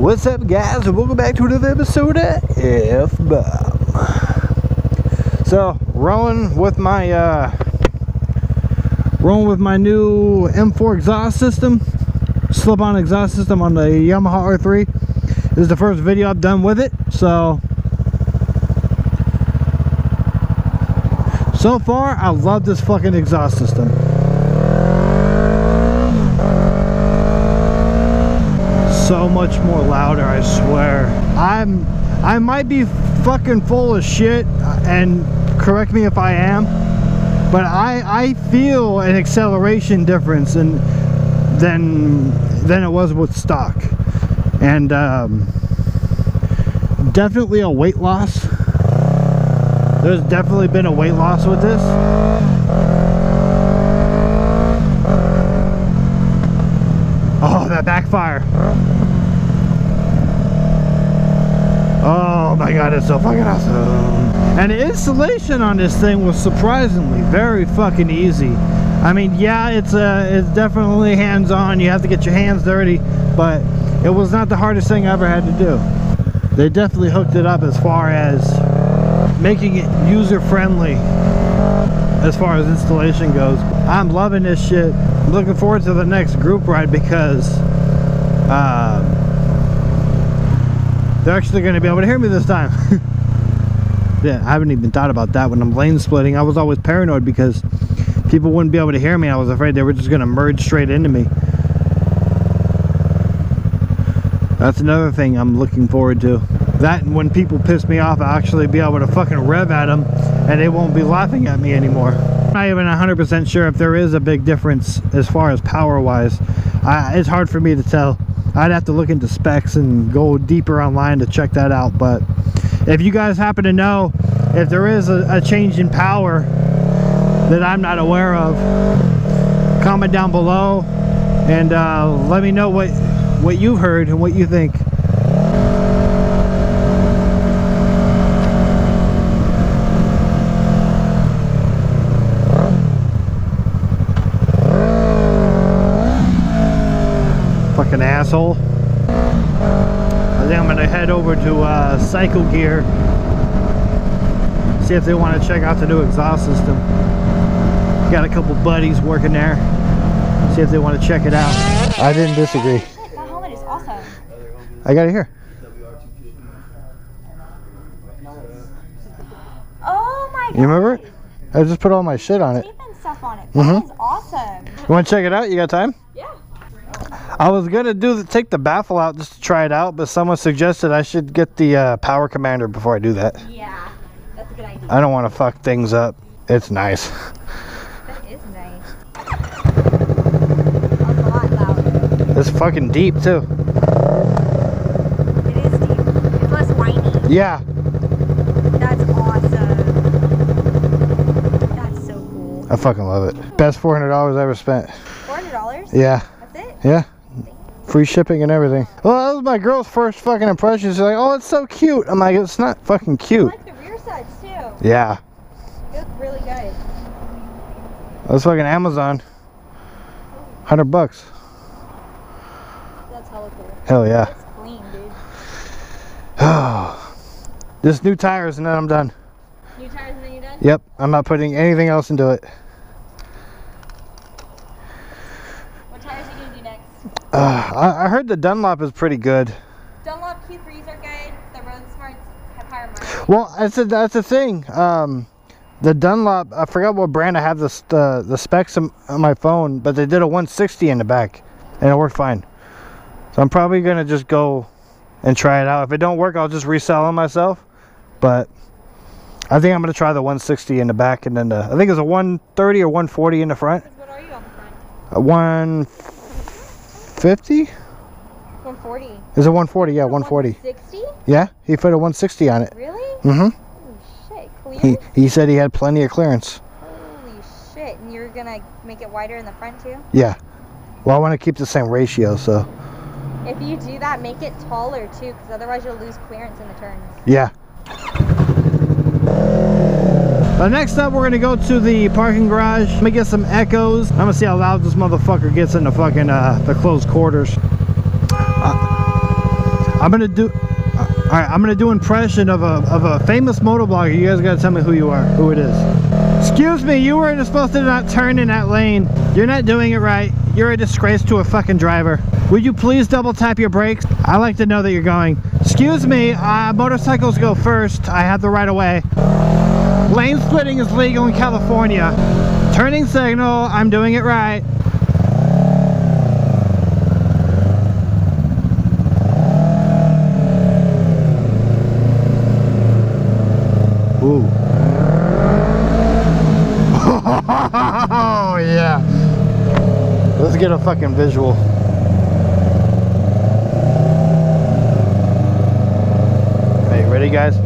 What's up, guys, and welcome back to another episode of F-Bomb. So, rolling with my new M4 exhaust system, slip-on exhaust system on the Yamaha R3. This is the first video I've done with it, so far I love this fucking exhaust system. So much more louder, I swear. I might be fucking full of shit, and correct me if I am, but I feel an acceleration difference than it was with stock, and definitely a weight loss. There's definitely been a weight loss with this. Oh, that backfire. Oh my god, it's so fucking awesome. And the installation on this thing was surprisingly very fucking easy. I mean, yeah, it's definitely hands-on. You have to get your hands dirty, but it was not the hardest thing I ever had to do. They definitely hooked it up as far as making it user-friendly as far as installation goes. I'm loving this shit. I'm looking forward to the next group ride because they're actually going to be able to hear me this time. Yeah, I haven't even thought about that when I'm lane splitting. I was always paranoid because people wouldn't be able to hear me. I was afraid they were just going to merge straight into me. That's another thing I'm looking forward to. That, and when people piss me off, I'll actually be able to fucking rev at them and they won't be laughing at me anymore. I'm not even 100% sure if there is a big difference as far as power wise. It's hard for me to tell. I'd have to look into specs and go deeper online to check that out. But if you guys happen to know if there is a change in power that I'm not aware of, comment down below and let me know what you've heard and what you think. Fucking asshole. I think I'm gonna head over to Cycle Gear, see if they want to check out the new exhaust system. Got a couple buddies working there, see if they want to check it out. I didn't disagree. That helmet is awesome. I got it here. Oh my god. You remember it? I just put all my shit on it. Tape and stuff on it. That is awesome. You want to check it out? You got time? Yeah. I was gonna take the baffle out just to try it out, but someone suggested I should get the power commander before I do that. Yeah, that's a good idea. I don't want to fuck things up. It's nice. That is nice. A lot louder. It's fucking deep too. It is deep. It's less whiny. Yeah. That's awesome. That's so cool. I fucking love it. Best $400 I ever spent. $400? Yeah. That's it? Yeah. Free shipping and everything. Well, that was my girl's first fucking impression. She's like, oh, it's so cute. I'm like, it's not fucking cute. I like the rear sides too. Yeah. They look really good. That's fucking Amazon. $100. That's hella cool. Hell yeah. It's clean, dude. Oh. Just new tires and then I'm done. New tires and then you're done? Yep. I'm not putting anything else into it. What tires are you going to do next? I heard the Dunlop is pretty good. Dunlop Q3s are good. The Road Smarts have higher mileage. Well, that's the thing. The Dunlop, I forgot what brand I have the specs on my phone, but they did a 160 in the back, and it worked fine. So I'm probably gonna just go and try it out. If it don't work, I'll just resell them myself. But I think I'm gonna try the 160 in the back, and then I think it's a 130 or 140 in the front. What are you on the front? 150? 140. Is it 140? Yeah, 140. 160? Yeah, he put a 160 on it. Really? Mm-hmm. Holy shit, clearance? He said he had plenty of clearance. Holy shit, and you're gonna make it wider in the front too? Yeah. Well, I want to keep the same ratio, so. If you do that, make it taller too, because otherwise you'll lose clearance in the turns. Yeah. Next up, we're gonna go to the parking garage. Let me get some echoes. I'm gonna see how loud this motherfucker gets in the fucking the closed quarters. I'm gonna do. All right, I'm gonna do impression of a famous motovlogger. You guys gotta tell me who you are, who it is. Excuse me, you were supposed to not turn in that lane. You're not doing it right. You're a disgrace to a fucking driver. Would you please double tap your brakes? I like to know that you're going. Excuse me, motorcycles go first. I have the right of way. Lane splitting is legal in California. Turning signal, I'm doing it right. Ooh. Oh yeah. Let's get a fucking visual. Hey, ready guys?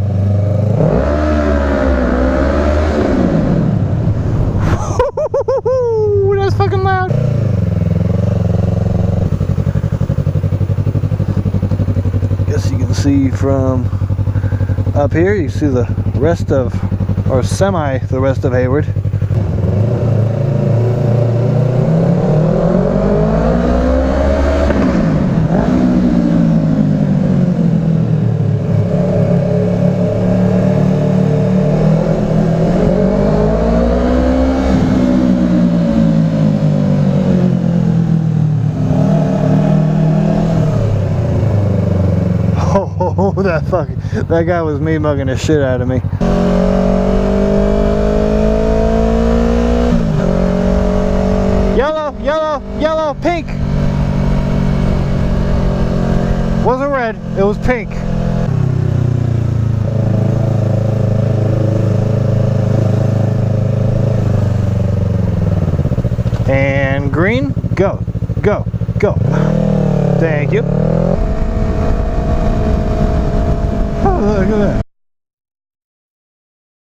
That's fucking loud. Guess you can see from up here, you see the rest of, or semi the rest of Hayward. Oh, that guy was me mugging the shit out of me. Yellow, yellow, yellow, pink. Wasn't red, it was pink. And green, go, go, go. Thank you. Oh, look at that.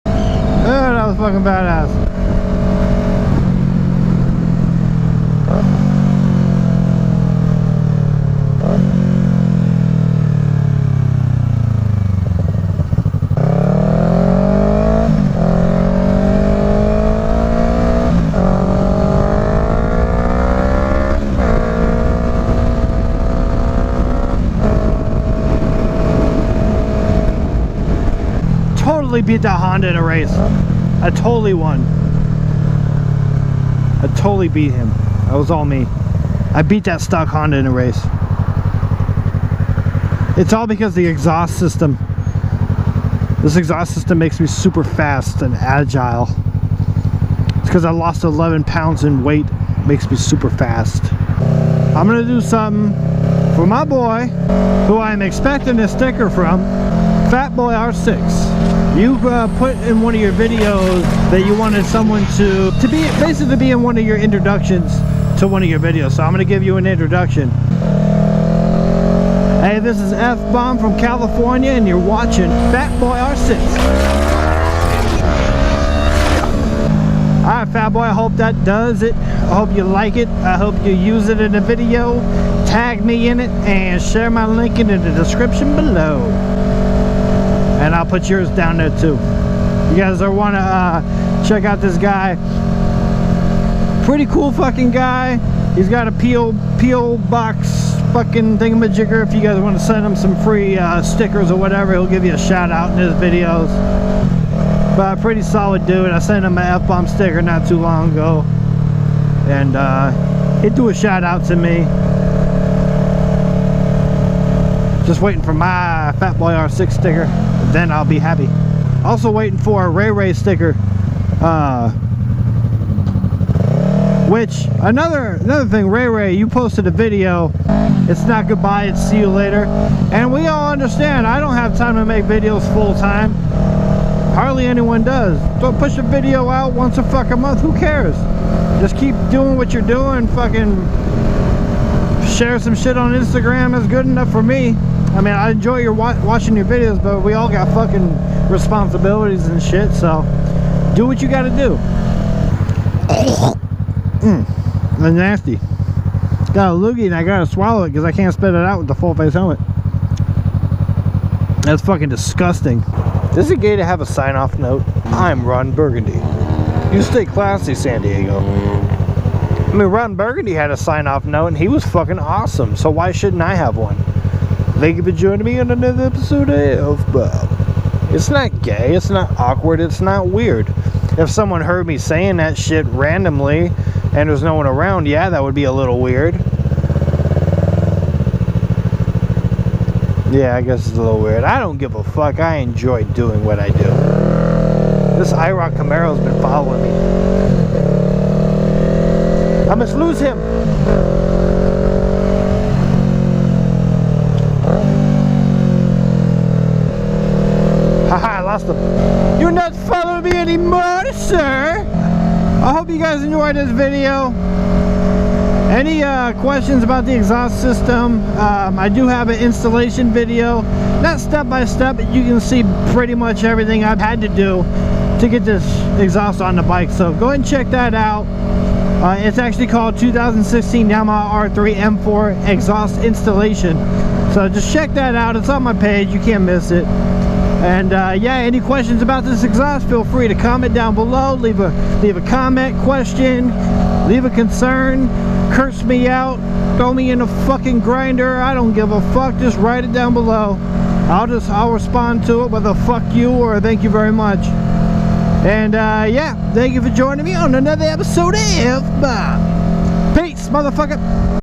Oh, that was fucking badass. Totally beat that Honda in a race. I totally won. I totally beat him. That was all me. I beat that stock Honda in a race. It's all because of the exhaust system. This exhaust system makes me super fast and agile. It's because I lost 11 pounds in weight. It makes me super fast. I'm gonna do something for my boy, who I'm expecting a sticker from, Fat Boy R6. You put in one of your videos that you wanted someone to be basically be in one of your introductions to one of your videos. So I'm gonna give you an introduction. Hey, this is F-Bomb from California, and you're watching Fat Boy R6. Alright, Fat Boy, I hope that does it. I hope you like it. I hope you use it in a video. Tag me in it and share my link in the description below. And I'll put yours down there too. You guys want to check out this guy. Pretty cool fucking guy. He's got a P.O. box fucking thingamajigger. If you guys want to send him some free stickers or whatever, he'll give you a shout out in his videos. But a pretty solid dude. I sent him an F-Bomb sticker not too long ago. And he'd do a shout out to me. Just waiting for my Fat Boy R6 sticker. Then I'll be happy. Also waiting for a Ray sticker. Which another thing, Ray, you posted a video. It's not goodbye, it's see you later. And we all understand I don't have time to make videos full time. Hardly anyone does. So push a video out once a fucking month. Who cares? Just keep doing what you're doing. Fucking share some shit on Instagram is good enough for me. I mean, I enjoy your watching your videos, but we all got fucking responsibilities and shit, so do what you gotta do. That's nasty. Got a loogie and I gotta swallow it because I can't spit it out with the full face helmet. That's fucking disgusting. Does it gay to have a sign-off note? I'm Ron Burgundy. You stay classy, San Diego. I mean, Ron Burgundy had a sign-off note and he was fucking awesome, so why shouldn't I have one? Thank you for joining me on another episode of Bob. It's not gay, it's not awkward, it's not weird. If someone heard me saying that shit randomly and there's no one around, yeah, that would be a little weird. Yeah, I guess it's a little weird. I don't give a fuck. I enjoy doing what I do. This IROC Camaro's been following me. I must lose him. Haha, I lost him. You're not following me anymore, sir. I hope you guys enjoyed this video. Any questions about the exhaust system? I do have an installation video. Not step by step, but you can see pretty much everything I've had to do to get this exhaust on the bike. So go ahead and check that out. It's actually called 2016 Yamaha R3 M4 exhaust installation. So just check that out. It's on my page. You can't miss it. And yeah, any questions about this exhaust, feel free to comment down below. Leave a comment, question, leave a concern, curse me out, throw me in a fucking grinder. I don't give a fuck. Just write it down below. I'll respond to it with a fuck you or a thank you very much. And yeah, thank you for joining me on another episode of Bob. Peace, motherfucker.